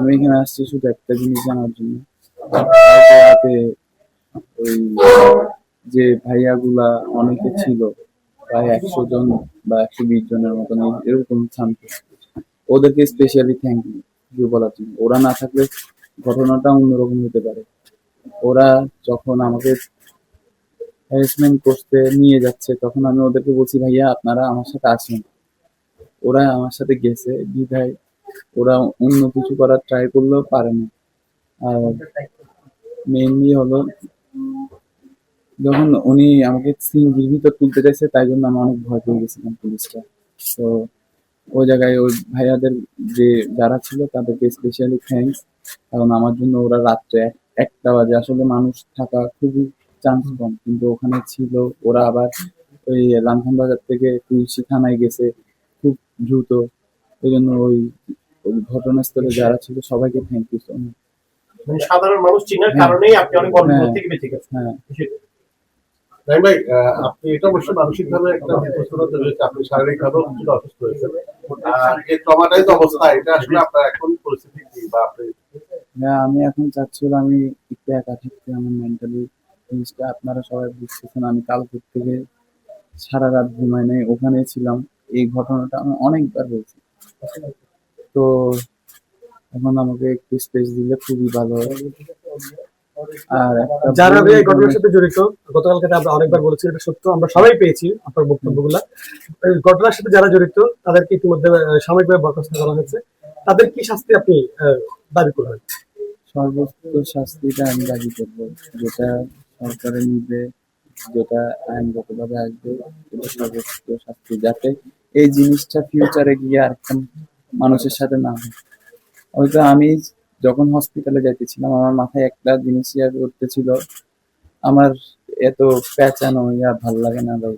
আমি এখানে আসছি শুধু একটা জিনিস জানার জন্য। কালকে রাতে ওই যে ভাইয়াগুলা অনেকে ছিল, প্রায় 100 জন বা 120 জনের মতন এরকম শান্ত, ওদেরকে স্পেশালি থ্যাংক ইউ বলার জন্য। ওরা না থাকলে ঘটনাটা অন্যরকম হতে পারে। ওরা যখন আমাকে হ্যারাসমেন্ট করতে নিয়ে যাচ্ছে তখন আমি ওদেরকে বলছি ভাইয়া আপনারা আমার সাথে আসেন। ওরা আমার সাথে গেছে বিধায় ওরা অন্য কিছু করার ট্রাই করলেও পারে না। আর মেইনলি হলো যখন উনি আমাকে সিঙ্গির ভিতর তুলতে চাইছে তাই জন্য আমি অনেক ভয় পেয়ে গেছিলাম পুলিশটা। তো ওই জায়গায় ওই ভাইয়াদের যে যারা ছিল তাদেরকে স্পেশালি থ্যাঙ্কস। কারণ আমার জন্য ওরা রাত্রে 1টা বাজে, আসলে মানুষ থাকা খুবই চান্স কম কিন্তু ওখানে ছিল। ওরা আবার ওই লালখান বাজার থেকে তুলসী থানায় গেছে খুব দ্রুত। এই জন্য ওই ঘটনাস্থলে যারা ছিল সবাইকে থ্যাংক ইউ সো মাচ। মানে সাধারণ মানুষ চিনার হ্যাঁ কারণেই আপনি অনেক বড় হ্যাঁ বিপদ থেকে বেঁচে গেছেন। হ্যাঁ রাইম ভাই, আপনি এটা অবশ্যই মানসিকভাবে একটা বিপর্যস্ত রয়েছে, আপনি শারীরিকভাবেও কিছুটা অসুস্থ হয়েছেন। এই ট্রমাটাইজ অবস্থা, এটা আসলে আপনার এখন পরিস্থিতি কি, বা আপনি? হ্যাঁ, আমি এখন চাচ্ছিলাম আমি একটু একা থাকতে। আমার মেন্টালি জিনিসটা আপনারা সবাই বুঝতেছেন। আমি কালকে থেকে সারা রাত ঘুমাই নাই, ওখানে ছিলাম। এই ঘটনাটা আমি অনেকবার বলছি। তো এখন আমাকে একটু স্পেস দিলে খুবই ভালো হয়। আর একটা যারা ভুল এই ঘটনার সাথে জড়িত, গতকালকে আমরা অনেকবার বলেছি, এটা সত্য, আমরা সবাই পেয়েছি আপনার বক্তব্যগুলা। এই ঘটনার সাথে যারা জড়িত তাদেরকে ইতিমধ্যে সাময়িকভাবে বরখাস্ত করা হয়েছে। তাদের কি শাস্তি আপনি দাবি করবেন? সর্বোচ্চ শাস্তিটা আমি দাবি করবো, যেটা সরকারের নিবে, যেটা আইনগতভাবে আসবে, এটা সর্বোচ্চ শাস্তি, যাতে এই জিনিসটা ফিউচারে গিয়ে আর একটা মানুষের সাথে না হয়। হয়তো আমি যখন হসপিটালে যাইতেছিলাম আমার মাথায় একটা জিনিস ইয়ার করতেছিল, আমার এত পেঁচানো ইয়া ভাল লাগে না ভাই।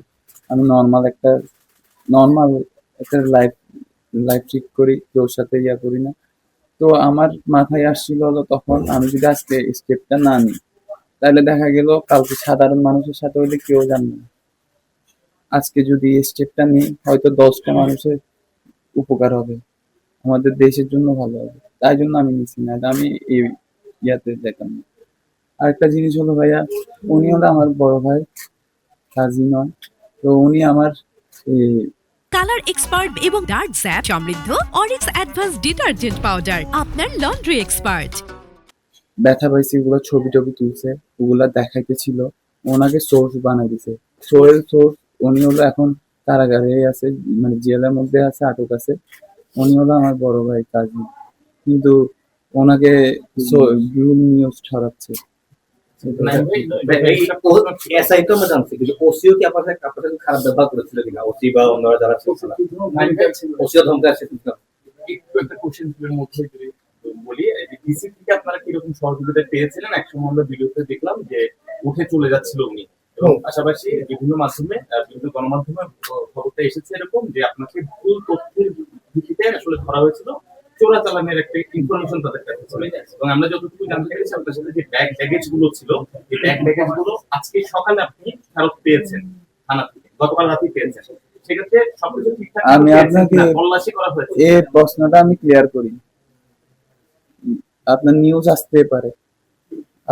আমি নর্মাল একটা লাইফ লাইফ ঠিক করি, কেউর সাথে ইয়া করি না। তো আমার মাথায় আসছিল হলো তখন আমি যদি আজকে স্টেপটা না নিই তাহলে দেখা গেল কালকে সাধারণ মানুষের সাথে হলে কেউ জানবে না। আজকে যদি স্টেপটা নিই হয়তো 10টা মানুষের উপকার হবে, আমাদের দেশের জন্য ভালো হবে। তাই জন্য আমি নিচ্ছি না, আমি এই ইয়াতে যেতাম না। আরেকটা জিনিস হলো ভাইয়া, উনি হলো আমার বড় ভাই, কাজী নয়। তো উনি আমার কালার এক্সপার্ট এবং ডার্ক স্যাপ সমৃদ্ধ অরিক্স অ্যাডভান্স ডিটারজেন্ট পাউডার আপনার লন্ড্রি এক্সপার্ট। ব্যথা পাইছি ওগুলো ছবি টবি তুলছে, ওগুলা দেখাইতে ছিল। ওনাকে সোর্স বানাই দিছে, সোয়েল সোর্স। উনি হলো এখন কারাগারে আছে, মানে জেলের মধ্যে আছে, আটক আছে। উনি হলো আমার বড় ভাই কাজী, কিন্তু ওনাকে ভুল নিউজ ছড়াচ্ছে। এসআই তো আমরা জানছি, কিন্তু ওসিও কি আপনার সাথে খারাপ ব্যবহার করেছিল কিনা? ওসি বা অন্যরা যারা ছিল, ওসিও ধমকে আসছে কিনা? একটু একটা কোশ্চেন মধ্যে যদি বলি, ডিসি থেকে আপনারা কিরকম সহযোগিতা পেয়েছিলেন? একসময় আমরা ভিডিওতে দেখলাম যে উঠে চলে যাচ্ছিল উনি, এবং পাশাপাশি বিভিন্ন মাধ্যমে বিভিন্ন গণমাধ্যমে খবরটা এসেছে এরকম যে আপনাকে ভুল তথ্যের ভিত্তিতে আসলে ধরা হয়েছিল, চোরাচালানের একটা ইনফরমেশন তাদের কাছে ছিল। এবং আমরা যতটুকু জানতে পেরেছি আপনার সাথে যে ব্যাগেজ গুলো ছিল, এই ব্যাগেজ গুলো আজকে সকালে আপনি ফেরত পেয়েছেন থানা থেকে, গতকাল রাতে পেয়েছেন। সেক্ষেত্রে সবকিছু ঠিকঠাক আমি আপনাকে তল্লাশি করা হয়েছে? এই প্রশ্নটা আমি ক্লিয়ার করি। আপনার নিউজ আসতে পারে,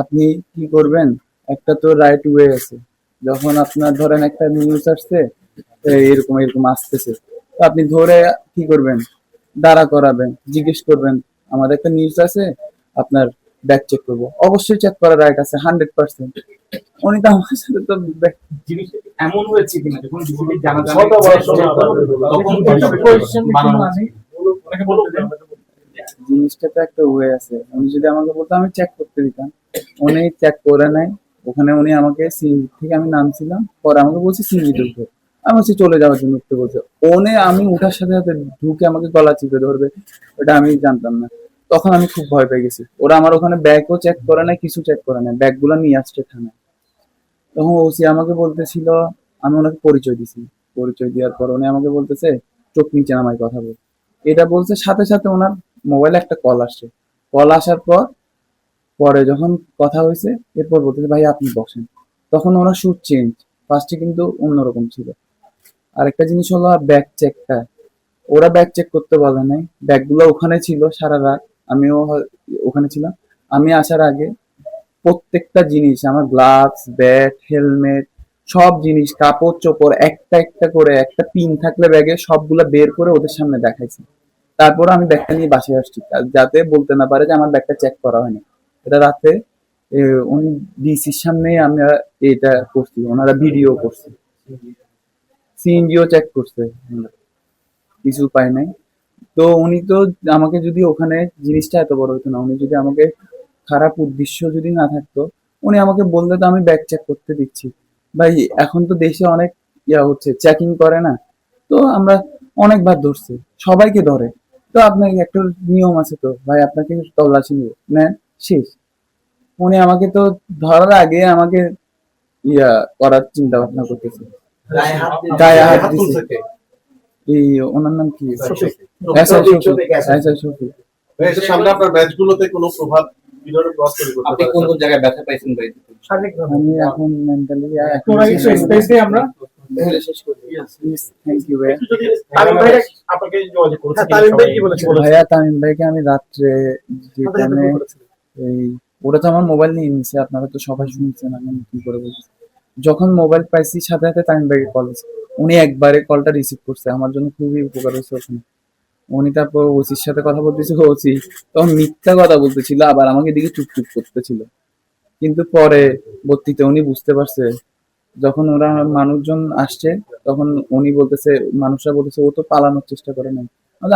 আপনি কি করবেন? একটা তো রাইট ওয়ে আছে। যখন আপনার ধরেন একটা নিউজ আসছে এরকম এরকম আসতেছে, তো আপনি ধরে কি করবেন? দাঁড়া করাবেন, জিজ্ঞেস করবেন আমাদের একটা নিউজ আছে, আপনার ব্যাক চেক করবো। অবশ্যই চেক করার রাইট আছে 100%। উনি তো আমার সাথে তো জিনিসটা এমন হয়েছে কিনা যখন ডিসিপি জানা জিনিসটা তো একটা ওয়ে আছে। উনি যদি আমাকে বলতো আমি চেক করতে দিতাম, উনি চেক করে নাই। ওখানে উনি আমাকে সিঙ্গি থেকে আমি নামছিলাম, পরে আমাকে বলছে সিঙ্গিতে উঠো, আমি বলছি চলে যাওয়ার জন্য উঠতে বলছে। ওনে আমি উঠার সাথে সাথে ঢুকে আমাকে গলা চিপে ধরবে, ওটা আমি জানতাম না। তখন আমি খুব ভয় পেয়ে গেছি। ওরা আমার ওখানে ব্যাগও চেক করে নাই, কিছু চেক করে নাই, ব্যাগ গুলো নিয়ে আসছে থানায়। তখন ওসি আমাকে বলতেছিল, আমি ওনাকে পরিচয় দিছি। পরিচয় দেওয়ার পর উনি আমাকে বলতেছে চোখ নিচে নামাই কথা বল। এটা বলছে সাথে সাথে ওনার মোবাইলে একটা কল আসছে। কল আসার পর পরে যখন কথা হয়েছে এরপর বলতেছে ভাই আপনি বসেন। তখন ওরা শুট চেঞ্জ, ফার্স্টে কিন্তু অন্যরকম ছিল। আরেকটা জিনিস হলো ব্যাগ চেকটা, ওরা ব্যাগ চেক করতে বলে নাই, ব্যাগগুলো ওখানে ছিল সারা রাত। ওখানে ছিলাম। আমি আসার আগে প্রত্যেকটা জিনিস, আমার গ্লাভস, ব্যাট, হেলমেট, সব জিনিস, কাপড় চোপড় একটা একটা করে, একটা পিন থাকলে ব্যাগে সবগুলা বের করে ওদের সামনে দেখাইছি। তারপর আমি ব্যাগটা নিয়ে বাসায় আসছি, যাতে বলতে না পারে যে আমার ব্যাগটা চেক করা হয়নি। এটা রাতে উনি ডিসির সামনেই আমরা এটা করছি, ওনারা ভিডিও করছে, সিএনজিও চেক করছে, কিছু পাই নাই। তো উনি তো আমাকে যদি ওখানে জিনিসটা এত বড় হতো না, উনি যদি আমাকে খারাপ উদ্দেশ্য যদি না থাকতো, উনি আমাকে বললে তো আমি ব্যাগ চেক করতে দিচ্ছি। ভাই এখন তো দেশে অনেক হচ্ছে, চেকিং করে না, তো আমরা অনেকবার ধরছি, সবাইকে ধরে। তো আপনার একটা নিয়ম আছে তো ভাই, আপনাকে তল্লাশি নিব নেন, শেষ। উনি আমাকে তো ধরার আগে আমাকে করার চিন্তা ভাবনা করতেছে, গায়ে হাত দিছে। এই ওনার নাম কি? শফিক। এর সামনে আপনার ম্যাচগুলোতে কোনো প্রভাব কিভাবে ক্রস তৈরি করতে আপনি পারে? কোন কোন জায়গায় ব্যথা পাইছেন ভাই? শারীরিকভাবে আমি এখন মেন্টালি তোমরা কিছু স্পেস দিয়ে আমরা শেষ করি। থ্যাংক ইউ ভাইয়া। তামিম ভাই আপনাকে যোগাযোগ করছি হ্যাঁ, তামিম ভাই কি বলেছে? ভাইয়া তামিম ভাইকে আমি রাত্রে যেখানে এই ওরা তো আমার মোবাইল নিয়ে নিছে, আপনারা তো সবাই শুনছেন, আমি কি করে বলছি। যখন মোবাইল পাইছি সাথে সাথে তামিম ভাইকে কল দিয়েছে, উনি একবারে কলটা রিসিভ করছে, আমার জন্য খুবই উপকার হয়েছে ওখানে। উনি তারপর ওসির সাথে কথা বলতেছে, ওসি তখন মিথ্যা কথা বলতেছিল, আবার আমাকে দিকে চুপ করতেছিল। কিন্তু পরে বর্তিতে উনি বুঝতে পারছে, যখন ওরা মানুষজন আসছে, তখন উনি বলতেছে, মানুষরা বলতেছে ও তো পালানোর চেষ্টা করে নাই।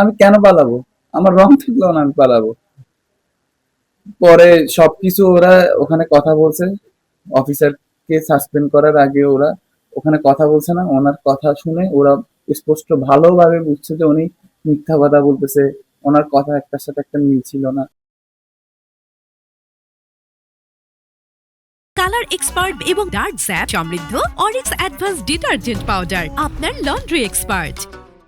আমি কেন পালাবো, আমার রং থাকলেও না আমি পালাবো। পরে সবকিছু ওরা ওখানে কথা বলছে, অফিসারকে সাসপেন্ড করার আগে ওরা ওখানে কথা বলছে না, ওনার কথা শুনে ওরা স্পষ্ট ভালোভাবে বুঝছে যে উনি মিথ্যা কথা বলতেছে, ওনার কথা একটার সাথে একটা মিল ছিল না। কালার এক্সপার্ট এবং ডার্ক স্যাপ সমৃদ্ধ অরিক্স অ্যাডভান্স ডিটারজেন্ট পাউডার, আপনার লন্ড্রি এক্সপার্ট।